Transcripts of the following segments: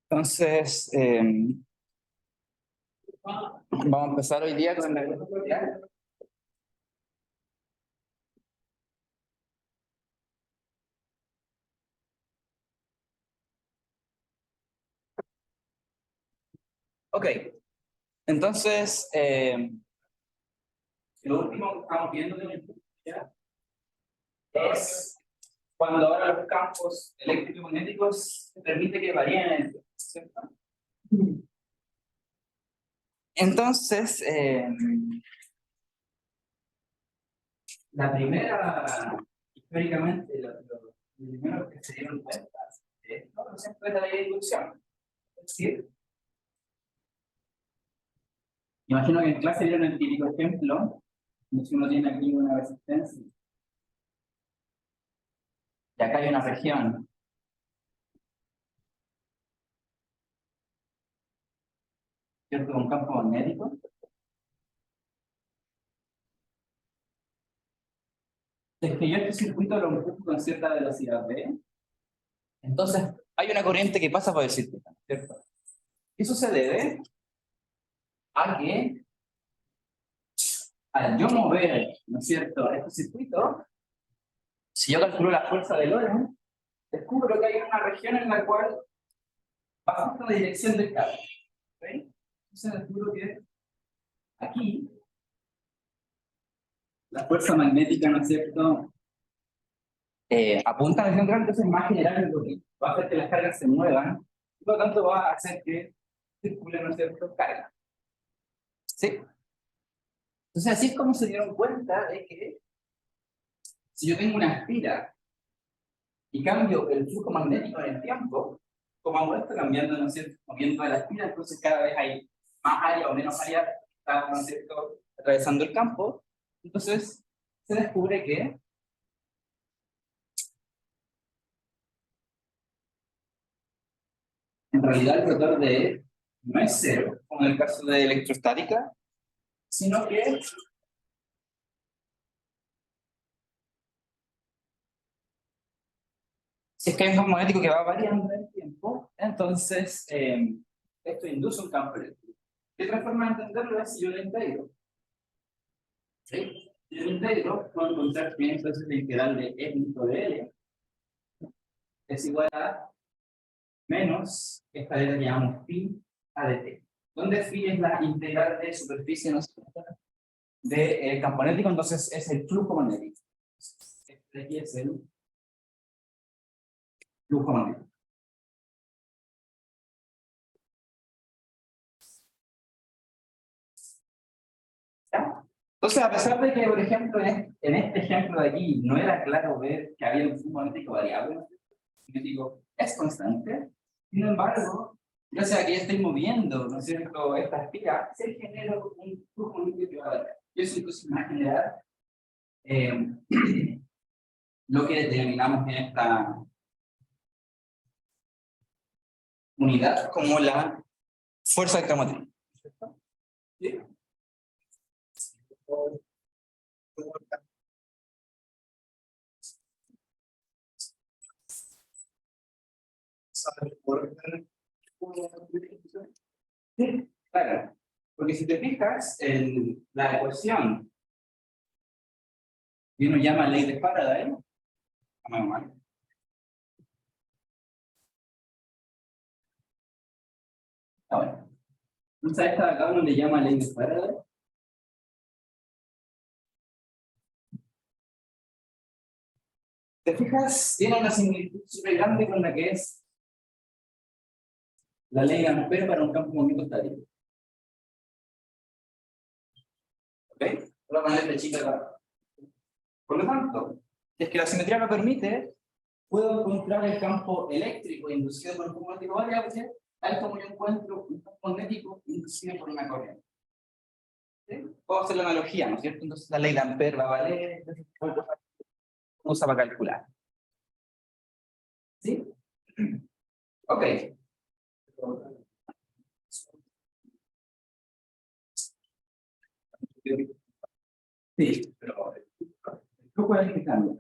Entonces, vamos a empezar hoy día con la electricidad. Ok, entonces, lo último que estamos viendo de la electricidad es cuando ahora los campos electromagnéticos permiten que varíen en el tiempo, ¿cierto? Entonces, la primera, históricamente, lo primero que se dieron cuenta de esto fue la ley de inducción. Es decir, imagino que en clase vieron el típico ejemplo, si uno tiene aquí una resistencia, y acá hay una región, ¿cierto? Un campo magnético. Es que yo este circuito lo empujo con cierta velocidad V, entonces hay una corriente que pasa por el circuito, ¿cierto? Eso se debe a que al yo mover, ¿no es cierto?, este circuito, si yo calculo la fuerza de Lorentz, descubro que hay una región en la cual va justo la dirección del cable. ¿Okay? Entonces descubro que aquí la fuerza magnética, ¿no es cierto?, apunta a la dirección grande, entonces más general lo que va a hacer que las cargas se muevan, y por lo tanto va a hacer que circule, ¿no es cierto?, carga. ¿Sí? Entonces así es como se dieron cuenta de que si yo tengo una espira y cambio el flujo magnético en el tiempo, como hago esto, cambiando, ¿no es cierto?, moviendo de la espira, entonces cada vez hay más área o menos área que está, ¿no es cierto?, atravesando el campo. Entonces se descubre que en realidad el rotor de E no es cero, como en el caso de electrostática, sino que si es que hay un campo magnético que va variando en el tiempo, entonces esto induce un campo eléctrico. ¿Qué otra forma de entenderlo es si yo lo integro? ¿Sí? Si yo lo integro, puedo encontrar que entonces la integral de E de L es igual a menos esta letra que llamamos phi a de t, donde phi es la integral de superficie, ¿no es cierto?, del campo magnético, entonces es el flujo magnético. Este de aquí es el flujo magnético. ¿Ya? Entonces, a pesar de que, por ejemplo, en este ejemplo de aquí no era claro ver que había un flujo magnético variable, yo digo, es constante, sin embargo, gracias a que ya estoy moviendo, ¿no es cierto?, esta espiga, se genera un flujo magnético que va a variar. Y eso incluso va a generar lo que determinamos en esta unidad como la fuerza electromotriz. ¿Sí? Sí, claro. Porque si te fijas en la ecuación que uno llama ley de Faraday, bueno. Entonces a esta de acá uno le llama ley de Faraday. ¿Te fijas? Tiene una similitud súper grande con la que es la ley de Ampère para un campo magnético estático. ¿Ok? Por la manera chica acá. Por lo tanto, si es que la simetría lo permite, puedo encontrar el campo eléctrico inducido por un campo magnético variable, tal como yo encuentro un campo magnético inducido por una corriente. ¿Sí? Puedo hacer la analogía, ¿no es cierto? Entonces la ley de Ampère va a valer, entonces usa para calcular. ¿Sí? Ok. Sí, pero el flujo es el que cambia.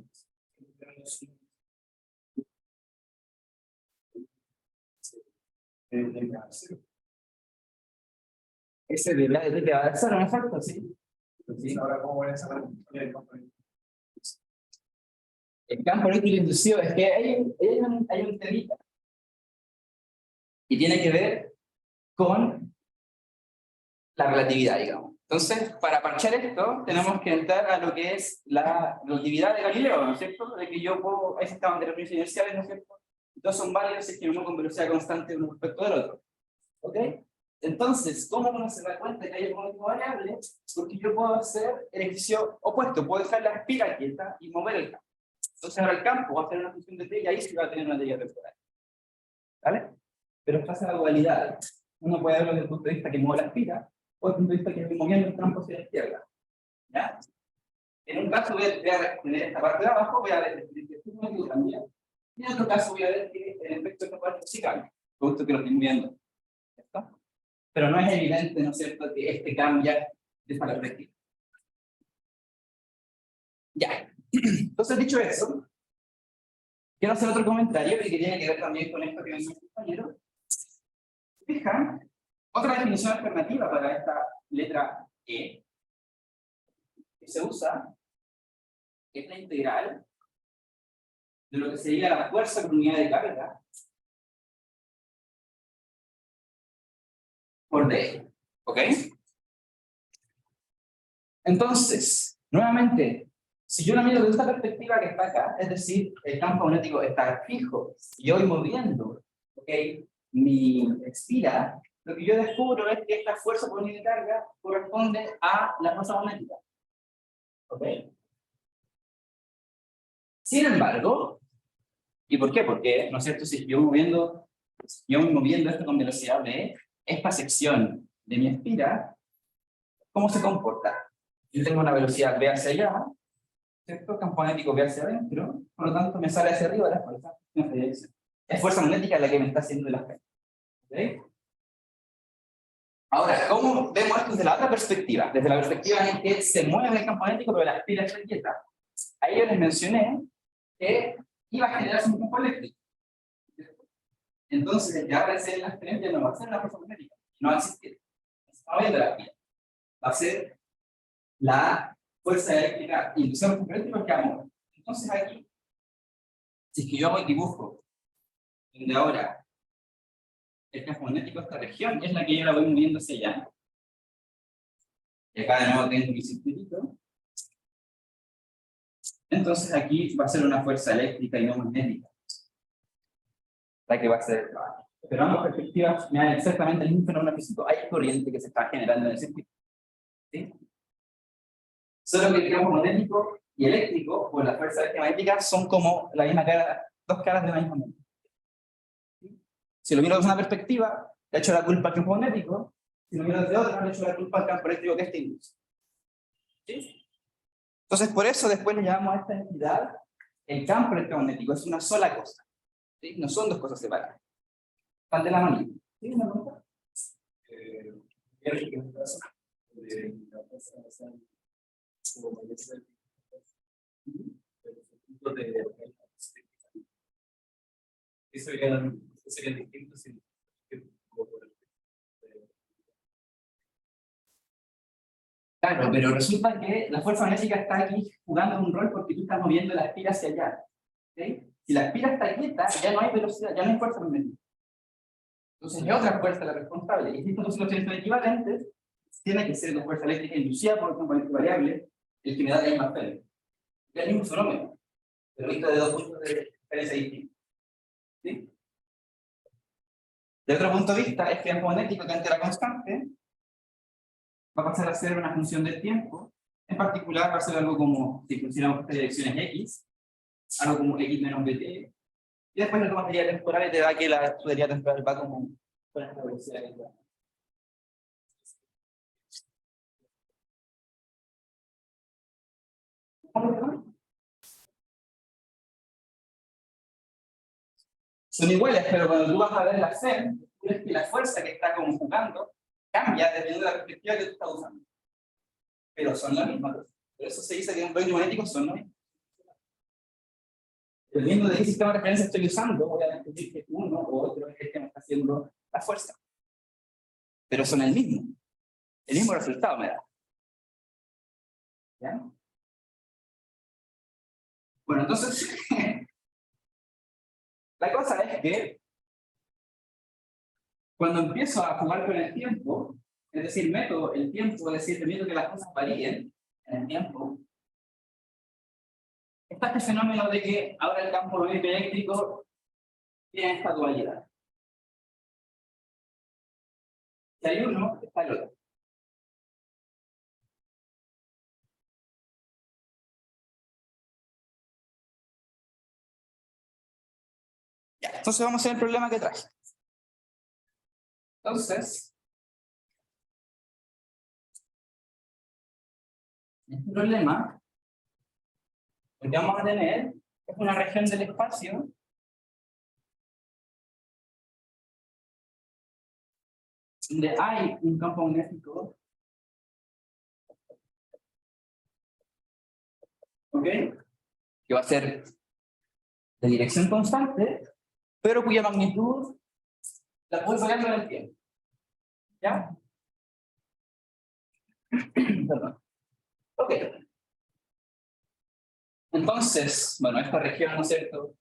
Ese de va a ser un efecto, ¿sí? ¿Sí? Ahora, ¿cómo voy a saber el campo eléctrico inducido? Es que hay un temita. Y tiene que ver con la relatividad, digamos. Entonces, para parchar esto, tenemos que entrar a lo que es la relatividad de Galileo, ¿no es cierto? De que yo puedo, ahí estaban de referencias inerciales, ¿no es cierto? Dos son válidos si es que uno con velocidad constante uno respecto del otro. ¿Ok? Entonces, ¿cómo uno se da cuenta que hay un momento variable? Porque yo puedo hacer el ejercicio opuesto, puedo dejar la espira quieta y mover el campo. Entonces ahora el campo va a tener una función de t y ahí sí va a tener una deriva temporal. ¿Vale? Pero pasa la dualidad. Uno puede verlo desde el punto de vista que mueve la espira, o desde el punto de vista que estoy moviendo el campo hacia la izquierda. ¿Ya? En un caso voy a tener esta parte de abajo, voy a ver que el motivo cambia. Y en otro caso voy a ver que el efecto de esta parte sí cambia, producto que lo estoy moviendo. ¿Cierto? Pero no es evidente, ¿no es cierto?, que este cambia de esta perspectiva. Ya. Entonces, dicho eso, quiero hacer otro comentario que tiene que ver también con esto que me dijo mi compañero. Fijan, otra definición alternativa para esta letra E que se usa es la integral de lo que sería la fuerza por unidad de carga por D. ¿Ok? Entonces, nuevamente, si yo lo miro desde esta perspectiva que está acá, es decir, el campo magnético está fijo y yo voy moviendo, ¿ok?, mi espira, lo que yo descubro es que esta fuerza por unidad de carga corresponde a la fuerza magnética. ¿Ok? Sin embargo, ¿y por qué? Porque, ¿no es cierto?, si yo voy moviendo esto con velocidad v, esta sección de mi espira, ¿cómo se comporta? Yo tengo una velocidad v hacia allá, ¿cierto? Campo magnético v hacia adentro, por lo tanto me sale hacia arriba la fuerza. Es fuerza magnética la que me está haciendo el efecto. ¿Ok? Ahora, ¿cómo vemos esto desde la otra perspectiva? Desde la perspectiva en que se mueve el campo magnético, pero la espira está quieta. Ahí yo les mencioné que iba a generarse un campo eléctrico. Entonces, el que va a aparecer en la experiencia no va a ser la fuerza magnética, no va a existir. Está moviendo la espira. Va a ser la fuerza eléctrica inducida por el que va a mover. Entonces, aquí, si es que yo hago el dibujo, donde ahora el campo magnético de esta región es la que yo la voy moviendo hacia allá. Y acá de nuevo tengo mi circuitito. Entonces aquí va a ser una fuerza eléctrica y no magnética. La que va a ser. Pero ambas perspectivas me dan exactamente el mismo fenómeno físico. Hay corriente que se está generando en el circuito. ¿Sí? Solo que el campo magnético y eléctrico, o la fuerza electromagnética, son como la misma cara, dos caras de la misma moneda. Si lo miro desde una perspectiva, le echo la culpa al campo magnético. Si lo miro desde otra, le echo la culpa al campo eléctrico que este induce. ¿Sí? Entonces, por eso después le llamamos a esta entidad el campo electromagnético. Es una sola cosa. ¿Sí? No son dos cosas separadas. Están de la manita. ¿Sí? ¿Una pregunta? Eso sería distinto si Claro, pero resulta que la fuerza magnética está aquí jugando un rol porque tú estás moviendo la espira hacia allá. ¿Sí? Si la espira está quieta, ya no hay velocidad, ya no hay fuerza magnética. Entonces, es otra fuerza la responsable. Y si estas dos situaciones son equivalentes, tiene que ser la fuerza eléctrica inducida por un componente variable el que me da la misma efecto. Es el mismo fenómeno, pero visto de dos puntos de diferencia distintos. ¿Sí? De otro punto de vista, este campo magnético que antes era constante va a pasar a ser una función del tiempo. En particular, va a ser algo como, si consideramos estas direcciones X, algo como X menos BT, y después la materia temporal te da que la tubería temporal va como con esta velocidad que va. Son iguales, pero cuando tú vas a ver la SEM, ves que la fuerza que está conjugando cambia dependiendo de la perspectiva que tú estás usando. Pero son las mismas. Por eso se dice que en magnéticos son los mismos. Dependiendo de qué sistema de referencia estoy usando, voy a descubrir que uno u otro es el que me está haciendo la fuerza. Pero son el mismo resultado me da. ¿Ya? Bueno, entonces, la cosa es que cuando empiezo a jugar con el tiempo, es decir, meto el tiempo, es decir, permito que las cosas varíen en el tiempo, está este fenómeno de que ahora el campo magnético eléctrico tiene esta dualidad. Si hay uno, está el otro. Ya, entonces vamos a ver el problema que traje. Entonces, este problema, lo que vamos a tener es una región del espacio donde hay un campo magnético, ¿ok? Que va a ser de dirección constante, pero cuya magnitud la puedo variar con el tiempo. ¿Ya? Perdón. Ok. Entonces, bueno, esta región, ¿no es cierto?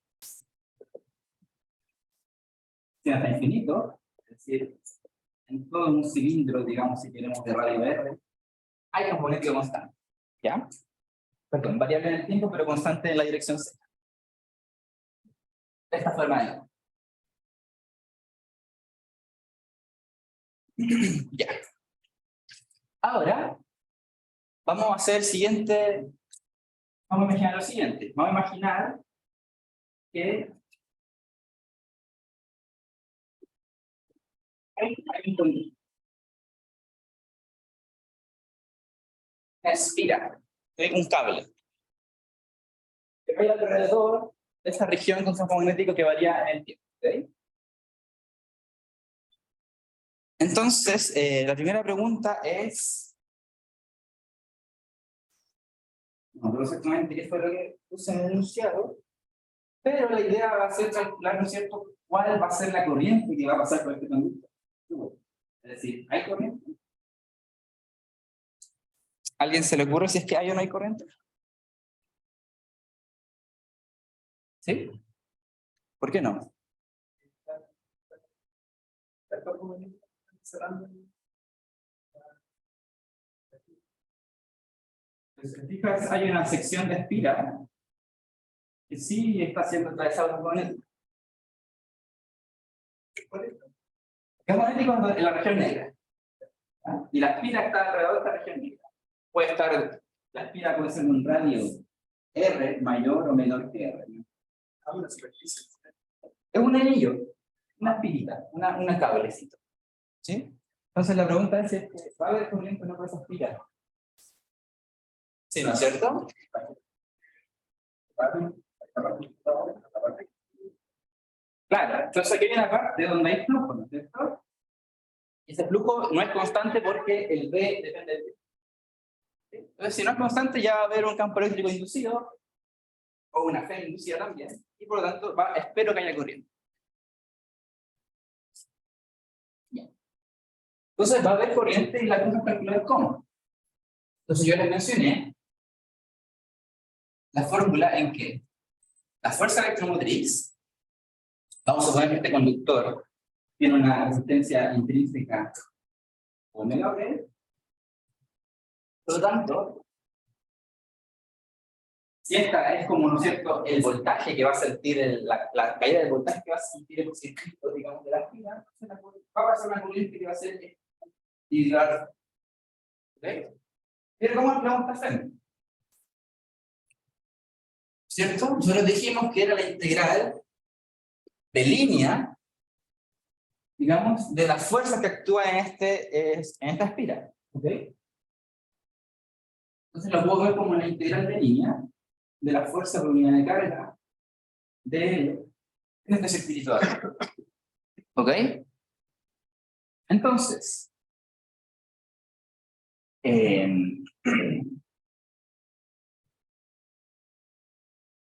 Tiene hasta infinito, es decir, en todo un cilindro, digamos, si queremos de radio R, hay un magnético constante. ¿Ya? Perdón, variable en el tiempo, pero constante en la dirección Z. De esta forma de ya. Ahora, vamos a hacer el siguiente. Vamos a imaginar lo siguiente. Vamos a imaginar que hay una espiral, un cable, que va alrededor de esta región con campo magnético que varía en el tiempo. ¿Okay? Entonces, la primera pregunta es... No recuerdo exactamente qué fue lo que puse en el enunciado, pero la idea va a ser calcular, ¿no es cierto?, cuál va a ser la corriente que va a pasar por este conductor. Es decir, ¿hay corriente? ¿Alguien se le ocurre si es que hay o no hay corriente? ¿Sí? ¿Por qué no? Si te fijas, hay una sección de espira que sí está siendo atravesada por magnético. Es magnético en la región negra. ¿Ah? Y la espira está alrededor de esta región negra. Puede estar, la espira puede ser de un radio R mayor o menor que R. ¿No? Es un anillo, una espirita, una cablecito. ¿Sí? Entonces la pregunta es si ¿va a haber corriente o no por esa espira? ¿Sí, no es cierto? Claro, entonces aquí hay una parte donde hay flujo, ¿no es cierto? Y ese flujo no es constante porque el B depende del tiempo. ¿Sí? Entonces, si no es constante, ya va a haber un campo eléctrico inducido, o una fe inducida también, y por lo tanto espero que haya corriente. Bien. Entonces va a haber corriente y la cosa es calcular cómo. Entonces yo les mencioné la fórmula en que la fuerza electromotriz, vamos a suponer que este conductor tiene una resistencia intrínseca omega B, por lo tanto, si esta es como, ¿no es cierto?, el voltaje que va a sentir, la caída del voltaje que va a sentir el circuito, digamos, de la fila, va a pasar una corriente que va a ser individual. ¿Okay? Pero ¿cómo ampliamos esta fórmula? ¿Cierto? Nosotros dijimos que era la integral de línea, digamos, de la fuerza que actúa en esta espiral. ¿Okay? Entonces lo puedo ver como la integral de línea de la fuerza por unidad de carga de este circuito. ¿Ok? Entonces,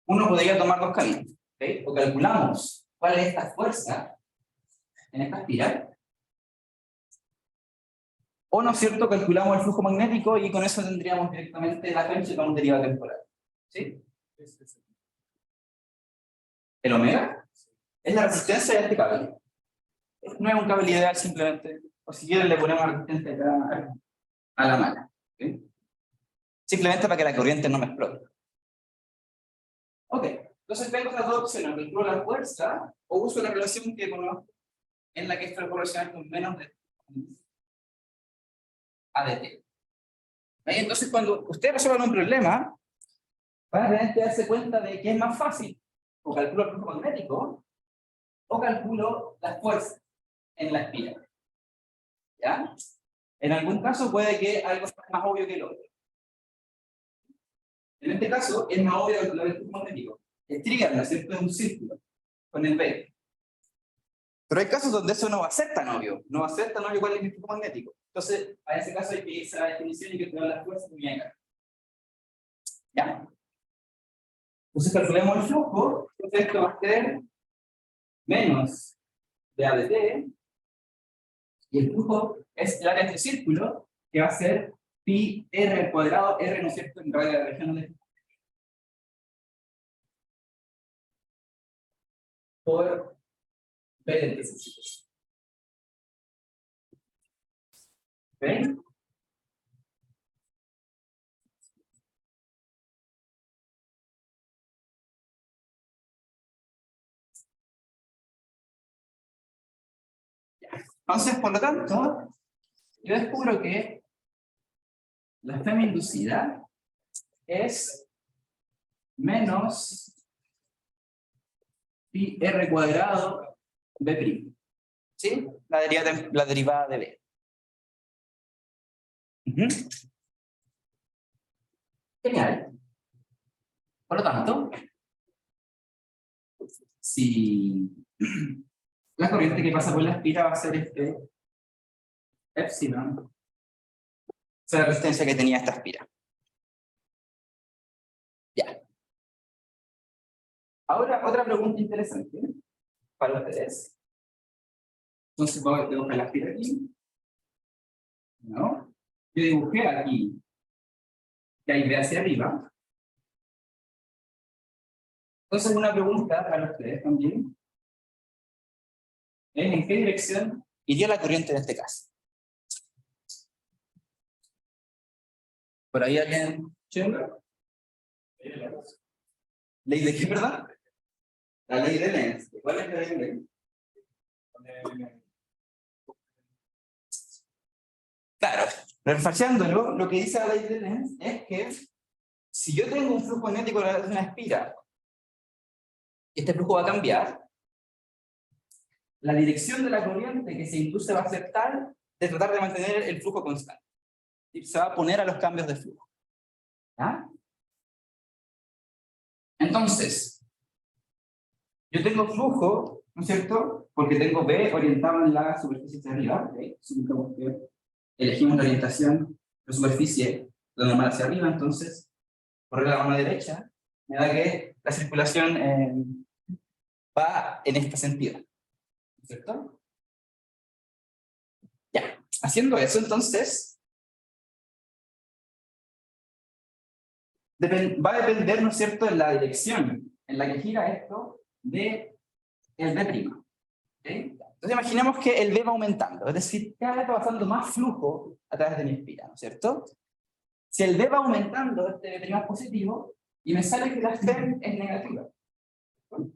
uno podría tomar dos caminos. ¿Okay? O calculamos cuál es esta fuerza en esta espiral, O, ¿no es cierto?, calculamos el flujo magnético y con eso tendríamos directamente la cancha con un derivado temporal. ¿Sí? ¿El omega? Es la resistencia de este cable. No es un cable ideal simplemente, o si quieren le ponemos resistencia acá a la mala. ¿Sí? Simplemente para que la corriente no me explote. Ok, entonces tengo las dos opciones, calculo la fuerza o uso la relación que conozco en la que esto es proporcional con menos de ADT. Entonces cuando ustedes resuelvan un problema, van a tener que darse cuenta de que es más fácil, o calculo el flujo magnético, o calculo las fuerzas en la espiral. ¿Ya? En algún caso puede que algo sea más obvio que el otro. En este caso es más obvio calcular el flujo magnético. El trigger, ¿no es cierto?, es un círculo con el B. Pero hay casos donde eso no va a ser tan obvio. No va a ser tan obvio cuál es el flujo magnético. Entonces, a ese caso hay que irse a la definición y que tenga las fuerzas muy acá. ¿Ya? Entonces calculemos el flujo. Entonces esto va a ser menos de ADT. Y el flujo es el área de este círculo, que va a ser pi r al cuadrado, r, ¿no es cierto?, en radio de la región de por b del t círculo. ¿Ven? Entonces, por lo tanto, yo descubro que la FEM inducida es menos pi r cuadrado b'. ¿Sí? La derivada de b. Genial. Por lo tanto, si la corriente que pasa por la espira va a ser este epsilon, esa es la resistencia que tenía esta espira. Ya. Ahora, otra pregunta interesante para ustedes. Entonces, voy a dibujar la espira aquí. ¿No? Yo dibujé aquí que hay B hacia arriba. Entonces, una pregunta para ustedes también es ¿en qué dirección iría la corriente en este caso? ¿Por ahí alguien? ¿Ley de qué, verdad? La ley de Lenz. ¿Cuál es la ley de Lenz? Claro, reforzándolo, lo que dice la ley de Lenz es que si yo tengo un flujo magnético de una espira, este flujo va a cambiar, la dirección de la corriente que se induce va a ser tal de tratar de mantener el flujo constante. Y se va a poner a los cambios de flujo. ¿Ya? Entonces, yo tengo flujo, ¿no es cierto? Porque tengo B orientado en la superficie hacia arriba. ¿Okay? Supongamos que elegimos la orientación de superficie de normal hacia arriba, entonces, correr a la mano derecha, me da que la circulación va en este sentido. ¿Cierto? Ya, haciendo eso, entonces, va a depender, ¿no es cierto?, de la dirección en la que gira esto de el B'. ¿Okay? Entonces imaginemos que el B va aumentando, es decir, cada vez va pasando más flujo a través de mi espira, ¿no es cierto? Si el B va aumentando, este B' es positivo, y me sale que la FEM es negativa.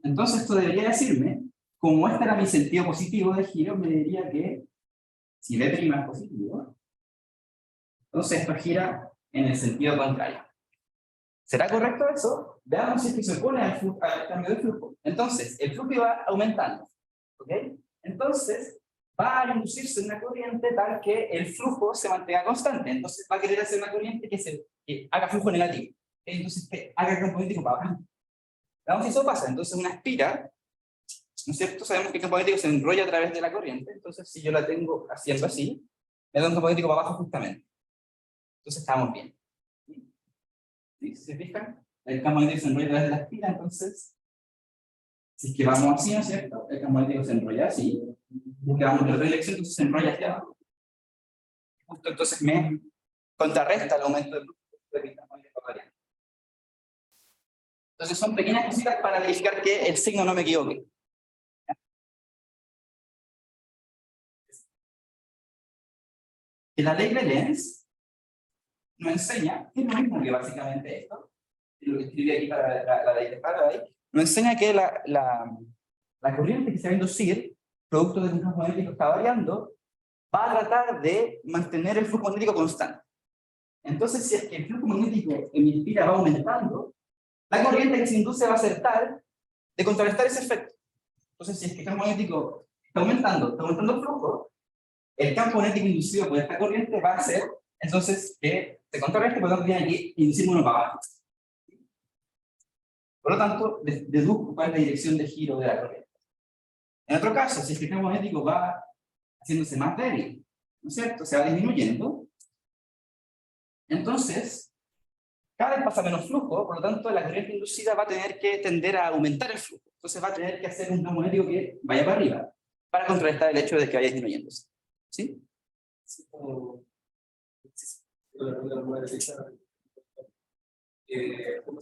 Entonces esto debería decirme, como este era mi sentido positivo de giro, me diría que si B' es positivo, entonces esto gira en el sentido contrario. ¿Será correcto eso? Veamos si es que se opone al cambio de flujo. Entonces, el flujo va aumentando. ¿Ok? Entonces, va a inducirse una corriente tal que el flujo se mantenga constante. Entonces, va a querer hacer una corriente que haga flujo negativo. Entonces, que haga el campo magnético para abajo. Veamos si eso pasa. Entonces, una espira, ¿no es cierto? Sabemos que el campo magnético se enrolla a través de la corriente. Entonces, si yo la tengo haciendo así, me da un campo magnético para abajo justamente. Entonces, estamos bien. ¿Sí? ¿Se fijan? El campo magnético se enrolla a través de la espira, entonces, si es que vamos así, ¿no es cierto? El campo magnético se enrolla así, y que vamos en la otra dirección, entonces se enrolla hacia abajo. justo entonces me contrarresta el aumento del flujo de mi campo eléctrico variable. Entonces son pequeñas cositas para verificar que el signo no me equivoque. Y la ley de Lenz nos enseña, que es lo mismo que básicamente esto, y lo que escribí aquí para la ley de Faraday, nos enseña que la corriente que se va a inducir, producto de que un campo magnético está variando, va a tratar de mantener el flujo magnético constante. Entonces, si es que el flujo magnético en mi espira va aumentando, la corriente que se induce va a ser tal de contrarrestar ese efecto. Entonces, si es que el campo magnético está aumentando el flujo, el campo magnético inducido por esta corriente va a hacer, entonces, que se contrarreste, por lo tanto, tiene que inducir uno para abajo. Por lo tanto, deduzco cuál es la dirección de giro de la corriente. En otro caso, si es que el campo magnético va haciéndose más débil, ¿no es cierto? Se va disminuyendo. Entonces, cada vez pasa menos flujo, por lo tanto, la corriente inducida va a tener que tender a aumentar el flujo. Entonces va a tener que hacer un campo magnético que vaya para arriba, para contrarrestar el hecho de que vaya disminuyéndose. ¿Sí? Sí, como... ¿Cómo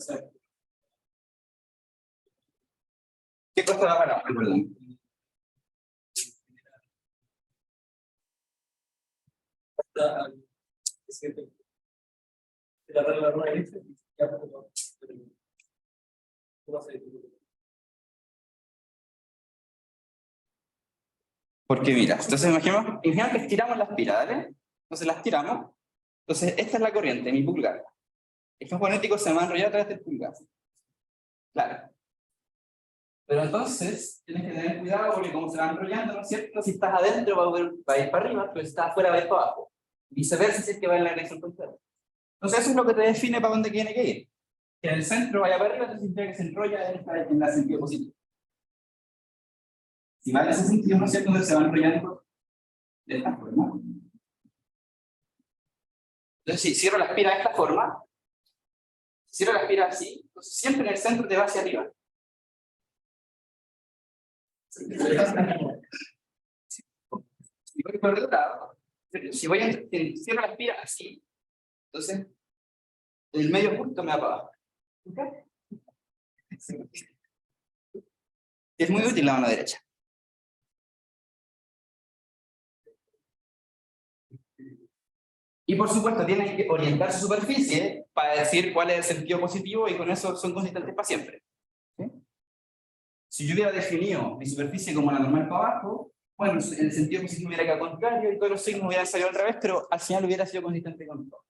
se llama? ¿Qué cosa va para abajo? Perdón. Es que la regla no es ya poco. ¿Cómo se dice? Porque mira, entonces imaginemos que estiramos la espira, ¿vale? Entonces la estiramos. Entonces esta es la corriente, mi pulgar. El campo magnético se va a enrollar a través del pulgar. Claro. Pero entonces tienes que tener cuidado porque como se va enrollando, ¿no es cierto? Si estás adentro va a ir para arriba, pero si estás afuera va a ir para abajo. Viceversa si es que va en la dirección contraria. Entonces eso es lo que te define para dónde tiene que ir. Que en el centro vaya para arriba, entonces significa que se enrolla en el sentido positivo. Si va en ese sentido, ¿no es cierto? Entonces se va enrollando de esta forma. Entonces si cierro la espira de esta forma, cierro la espira así, entonces siempre en el centro te va hacia arriba. Si voy por el otro lado, si cierro la espira así, entonces el medio punto me va para abajo. ¿Okay? Es muy útil la mano derecha. Y por supuesto tienen que orientar su superficie para decir cuál es el sentido positivo y con eso son consistentes para siempre. ¿Sí? Si yo hubiera definido mi superficie como la normal para abajo, bueno, el sentido positivo hubiera quedado contrario y todos los signos hubieran salido al revés, pero al final hubiera sido consistente con todo.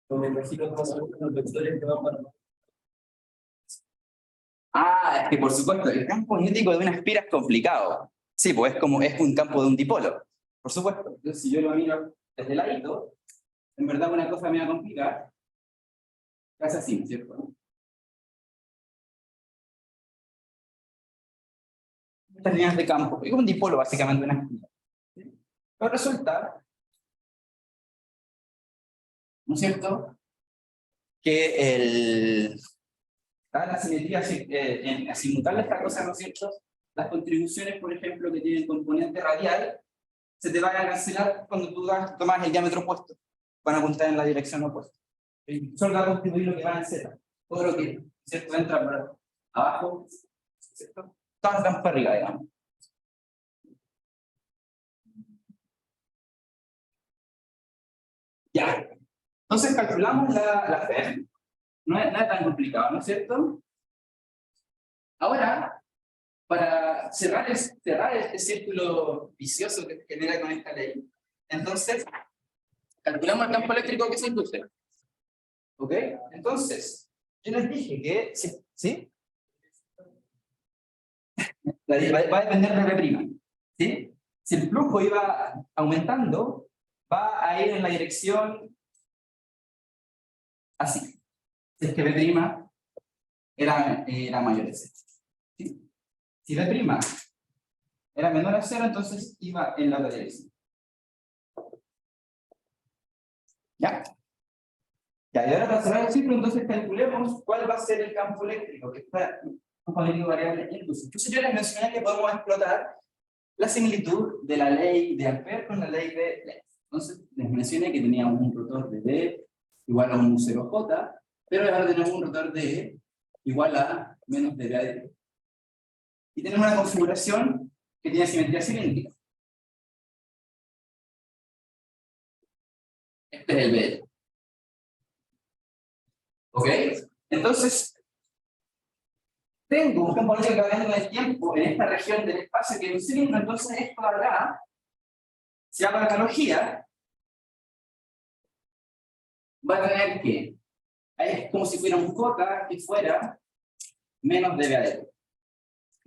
No me imagino cómo son los vectores que van para... Ah, es que por supuesto, el campo magnético de una espira es complicado. Sí, pues es un campo de un dipolo. Por supuesto. Entonces, si yo lo miro desde el ladito, en verdad una cosa me va a complicar. Es así, ¿cierto? Estas líneas de campo, es un dipolo básicamente una espira. ¿Sí? Pero resulta, ¿no es cierto?, que la simetría en azimutal esta cosa, ¿no es cierto? Las contribuciones, por ejemplo, que tienen componente radial, se te van a cancelar cuando tú tomas el diámetro opuesto. Van a apuntar en la dirección opuesta. Solo va a contribuir lo que va en Z. Todo lo que, ¿cierto?, entra por abajo, ¿cierto? Todas están para arriba, digamos. Ya. Entonces calculamos la FEM. No es tan complicado, ¿no es cierto? Ahora, para cerrar este círculo vicioso que se genera con esta ley, entonces, calculamos el campo eléctrico que se induce. ¿Ok? Entonces, yo les dije que, ¿sí? Va a depender de B', ¿sí? Si el flujo iba aumentando, va a ir en la dirección así. Si es que B' era mayor a C. ¿Sí? Si B' era menor a 0, entonces iba en la otra dirección. ¿Ya? Ya, y ahora para cerrar el ciclo, entonces calculemos cuál va a ser el campo eléctrico que está campo magnético variable induce. Entonces yo les mencioné que podemos explotar la similitud de la ley de Ampère con la ley de Lenz. Entonces les mencioné que teníamos un rotor de D igual a un U0J, pero ahora tenemos un rotor de E igual a menos dB de T. Y tenemos una configuración que tiene simetría cilíndrica. Este es el BL. ¿Ok? Entonces, tengo un campo magnético que va cambiando en el tiempo en esta región del espacio que es un cilindro, entonces esto de acá, si hago la analogía, va a tener que, es como si fuera un J que fuera menos dB,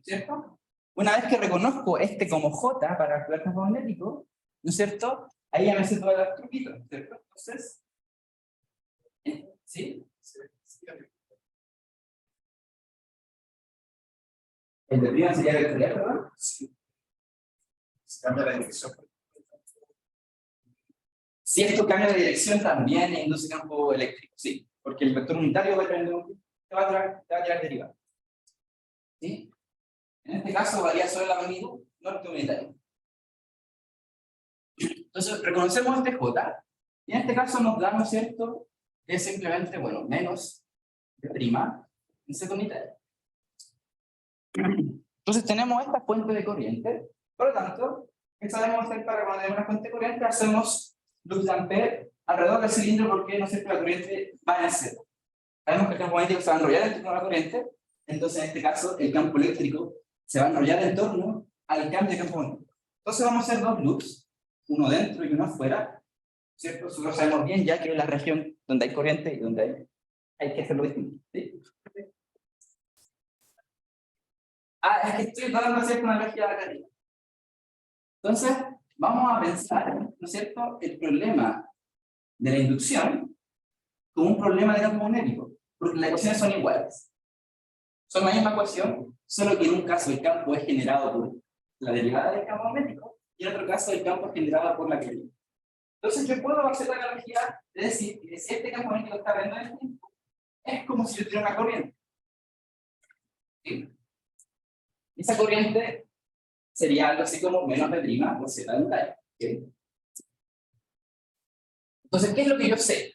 ¿cierto? Una vez que reconozco este como J para calcular campo magnético, ¿no es cierto? Ahí ya me sé todas las truquitos, ¿cierto? Entonces, ¿sí? El de prima sería vectorial, ¿verdad? Sí. Se cambia la dirección. Si esto cambia de dirección, también induce campo eléctrico, sí. Porque el vector unitario va a tirar derivada. ¿Sí? En este caso varía solo la magnitud, no el vector unitario. Entonces, reconocemos este J, y en este caso nos da, ¿no es cierto?, que es simplemente, bueno, menos de prima en Z unitario. Entonces tenemos esta fuente de corriente, por lo tanto, ¿qué sabemos hacer para cuando tenemos una fuente de corriente? Hacemos luz de Ampère alrededor del cilindro porque, ¿no es cierto?, la corriente va en cero. Sabemos que el campo magnético se va a enrollar en torno a la corriente, entonces en este caso el campo eléctrico se va a enrollar en torno al cambio de campo magnético. Entonces vamos a hacer dos loops, uno dentro y uno afuera, ¿cierto? Nosotros sabemos bien ya que es la región donde hay corriente y donde hay que hacerlo distinto, ¿sí? Es que estoy dando de hacer una analogía de acá arriba. Entonces, vamos a pensar, ¿no es cierto?, el problema de la inducción como un problema de campo magnético, porque las ecuaciones son iguales. Son la misma ecuación, solo que en un caso el campo es generado por la derivada del campo magnético, y en otro caso el campo es generado por la corriente. Entonces yo puedo hacer la analogía de decir que si este campo magnético está cambiando en el tiempo, es como si yo tuviera una corriente. ¿Sí? Esa corriente sería algo así como menos de prima por Z de unitario. ¿Sí? Entonces, ¿qué es lo que yo sé?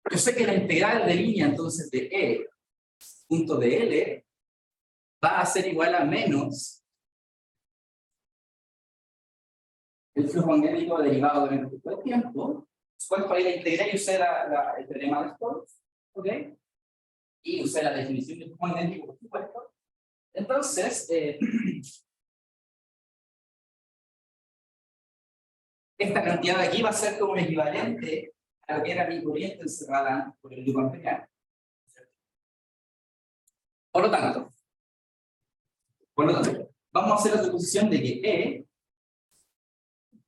Yo sé que la integral de línea entonces de E punto de L va a ser igual a menos el flujo magnético derivado del tiempo. ¿Cuál fue la integral? Y usé el teorema de Stokes, ¿ok? Y usé la definición del flujo magnético, por supuesto. Entonces, esta cantidad de aquí va a ser como equivalente a lo que era mi corriente encerrada por el loop amperiano. Por lo tanto, vamos a hacer la suposición de que E,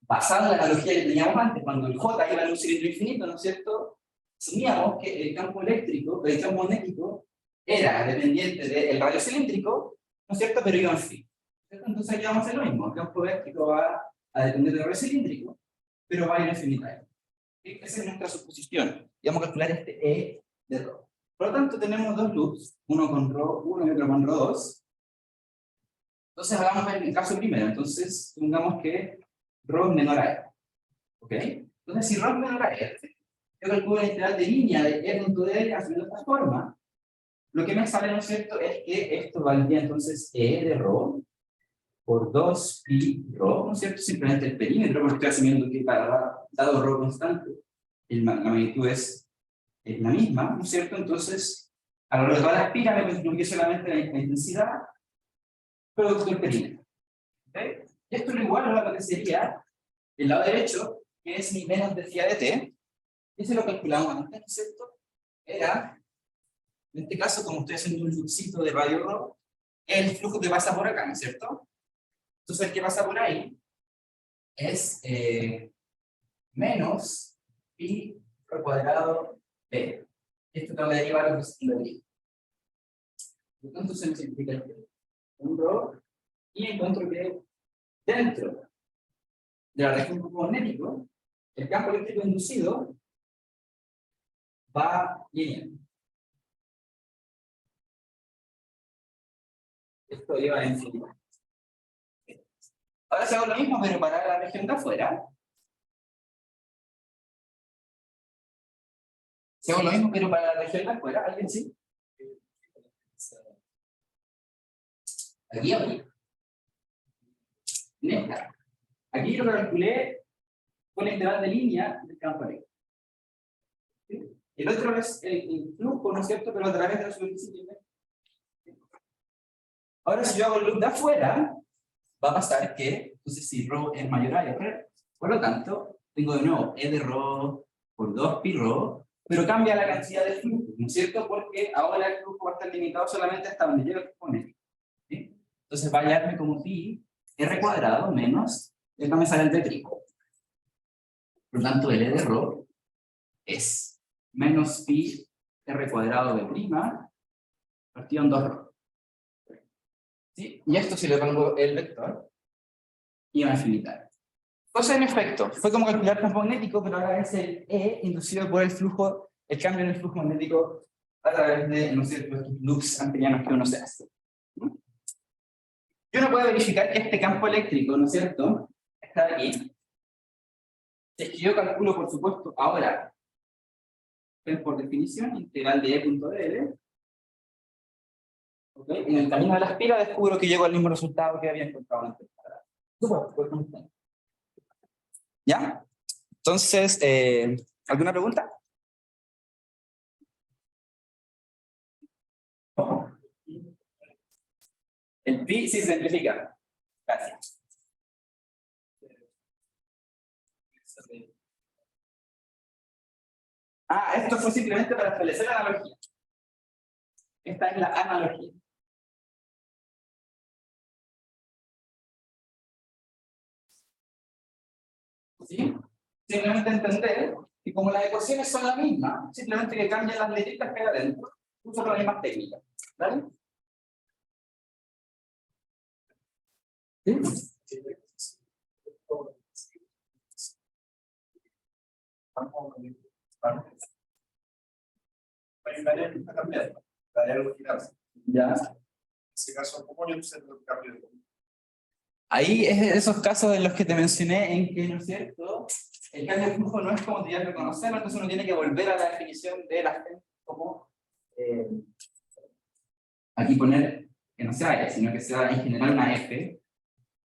basada en la analogía que teníamos antes, cuando el J iba en un cilindro infinito, ¿no es cierto? Asumíamos que el campo eléctrico, el campo magnético, era dependiente del radio cilíndrico, ¿no es cierto? Pero iba en fin. Entonces aquí vamos a hacer lo mismo. El campo eléctrico va a depender del radio cilíndrico, pero va a ir en infinitario. Esa es nuestra suposición. Y vamos a calcular este E de ρ. Por lo tanto, tenemos dos loops, uno con ρ1 y otro con ρ2. Entonces, hagamos el caso primero. Entonces, supongamos que ρ es menor a E. ¿Ok? Entonces, si ρ es menor a E, yo calculo la integral de línea de E punto de L haciendo esta forma. Lo que me sale, ¿no es cierto?, es que esto valdría entonces E de ρ por 2 pi ρ, ¿no es cierto? Simplemente el perímetro, porque estoy asumiendo que para dado ρ constante, la magnitud es la misma, ¿no es cierto? Entonces, a lo largo de toda la espiga me contribuye solamente la intensidad producto del perímetro. ¿Okay? Y esto lo igual a lo que sería el lado derecho, que es mi menos de phi de t, y se lo calculamos antes, ¿no es cierto? Era, en este caso, como estoy haciendo un fluxito de radio ρ, el flujo que pasa por acá, ¿no es cierto? Entonces, el que pasa por ahí es menos pi al cuadrado b. Esto tengo que derivar a la secundaria. Por lo tanto, se me simplifica un ρ, y encuentro que dentro de la región campo magnético, el campo eléctrico inducido va lineal. Esto lleva a infinito. Ahora se hago lo mismo, pero para la región de afuera. Se hago lo mismo, pero para la región de afuera. ¿Alguien sí? Aquí o aquí. Neta. Aquí lo calculé con la integral de línea del campo eléctrico. ¿Sí? El otro es el flujo, ¿no es cierto? Pero a través de la superficie. Ahora, si yo hago el loop de afuera, va a pasar que, entonces, si ρ es mayor a R, por lo tanto, tengo de nuevo E de ρ por 2 pi ρ, pero cambia la cantidad de flujo, ¿no es cierto? Porque ahora el flujo va a estar limitado solamente hasta donde llega el flujo neto. ¿Sí? Entonces va a hallarme como pi R cuadrado menos, acá me sale el tétrico. Por lo tanto, el E de ρ es menos pi R cuadrado de prima partido en 2ρ. ¿Sí? Y esto si le pongo el vector, y va a infinitar. Cosa en efecto, fue como calcular campo magnético, pero ahora es el E inducido por el flujo, el cambio en el flujo magnético a través de, no sé, estos loops amperianos que uno se hace. Yo no puedo verificar que este campo eléctrico, ¿no es cierto?, está aquí. Si es que yo calculo, por supuesto, ahora, por definición, integral de E.dl. ¿Okay? En el camino de la espira descubro que llego al mismo resultado que había encontrado antes. ¿Ya? Entonces, ¿alguna pregunta? El pi sí se simplifica. Gracias. Ah, esto fue simplemente para establecer la analogía. Esta es la analogía. ¿Sí? Simplemente entender que como las ecuaciones son las mismas, simplemente que cambian las letritas que hay adentro, uso las mismas técnicas. ¿Vale? ¿Sí? Ya. En ese caso, ¿cómo yo sé el cambio de Ahí es de esos casos en los que te mencioné en que, ¿no es cierto?, el cambio de flujo no es como ya reconocerlo, entonces uno tiene que volver a la definición de la gente como aquí poner que no sea E, sino que sea en general una F,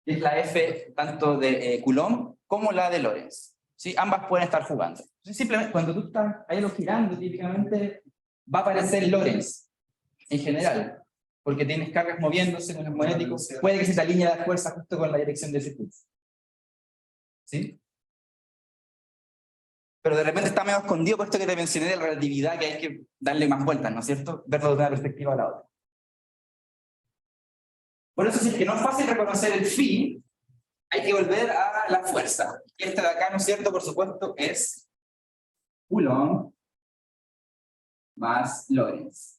que es la F tanto de Coulomb como la de Lorentz. ¿Sí? Ambas pueden estar jugando. Entonces, simplemente cuando tú estás ahí lo girando, típicamente va a aparecer Lorentz en general, porque tienes cargas moviéndose con los magnéticos, puede que se te alinee la fuerza justo con la dirección del circuito. ¿Sí? Pero de repente está medio escondido por esto que te mencioné de la relatividad, que hay que darle más vueltas, ¿no es cierto? Verlo de una perspectiva a la otra. Por eso, si es que no es fácil reconocer el phi, hay que volver a la fuerza. Y esta de acá, ¿no es cierto? Por supuesto, es Coulomb más Lorentz.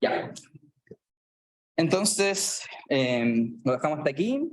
Ya. Entonces, lo dejamos hasta aquí.